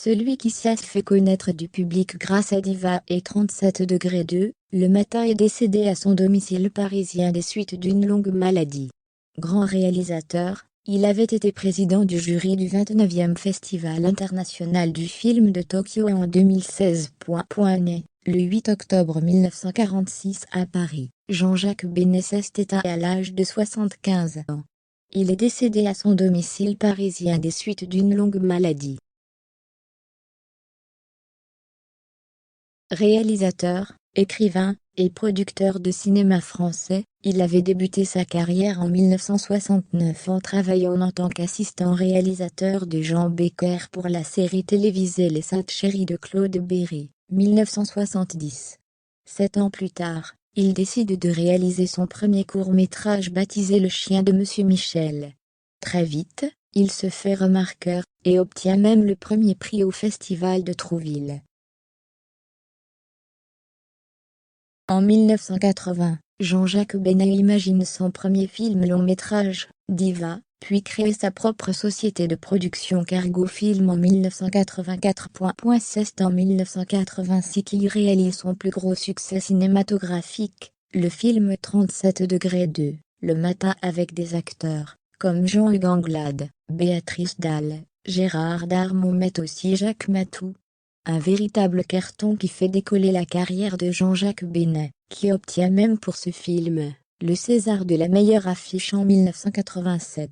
Celui qui s'est fait connaître du public grâce à Diva et 37°2, le matin est décédé à son domicile parisien des suites d'une longue maladie. Grand réalisateur, il avait été président du jury du 29e Festival international du film de Tokyo en 2016. Né le 8 octobre 1946 à Paris, Jean-Jacques Benet s'est éteint à l'âge de 75 ans. Il est décédé à son domicile parisien des suites d'une longue maladie. Réalisateur, écrivain et producteur de cinéma français, il avait débuté sa carrière en 1969 en travaillant en tant qu'assistant réalisateur de Jean Becker pour la série télévisée Les Saintes Chéries de Claude Berry, 1970. 7 ans plus tard, il décide de réaliser son premier court-métrage baptisé Le Chien de Monsieur Michel. Très vite, il se fait remarquer, et obtient même le premier prix au Festival de Trouville. En 1980, Jean-Jacques Benet imagine son premier film long-métrage, Diva, puis crée sa propre société de production Cargo Film en 1984. C'est en 1986 qu'il réalise son plus gros succès cinématographique, le film 37°2, le matin avec des acteurs, comme Jean-Hugues Anglade, Béatrice Dalle, Gérard Darmon mais aussi Jacques Matou. Un véritable carton qui fait décoller la carrière de Jean-Jacques Benet, qui obtient même pour ce film, le César de la meilleure affiche en 1987.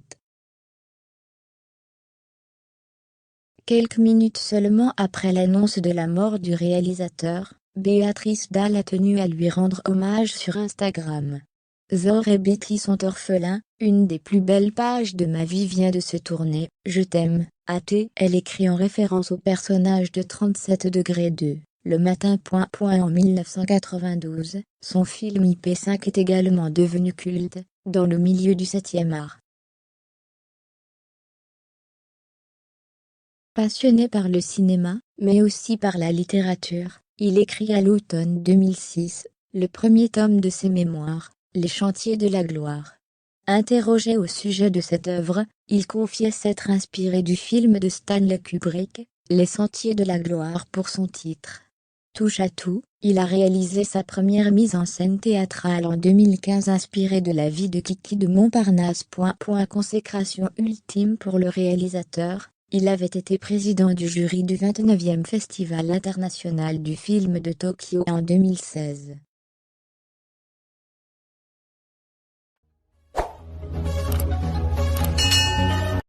Quelques minutes seulement après l'annonce de la mort du réalisateur, Béatrice Dalle a tenu à lui rendre hommage sur Instagram. Zor et Betty sont orphelins, une des plus belles pages de ma vie vient de se tourner, je t'aime, elle écrit en référence au personnage de 37°2, le matin. En 1992, son film IP5 est également devenu culte, dans le milieu du 7e art. Passionné par le cinéma, mais aussi par la littérature, il écrit à l'automne 2006, le premier tome de ses mémoires, Les Chantiers de la Gloire. Interrogé au sujet de cette œuvre, il confiait s'être inspiré du film de Stanley Kubrick, Les Sentiers de la Gloire pour son titre. Touche à tout, il a réalisé sa première mise en scène théâtrale en 2015 inspirée de la vie de Kiki de Montparnasse. Consécration ultime pour le réalisateur, il avait été président du jury du 29e Festival international du film de Tokyo en 2016.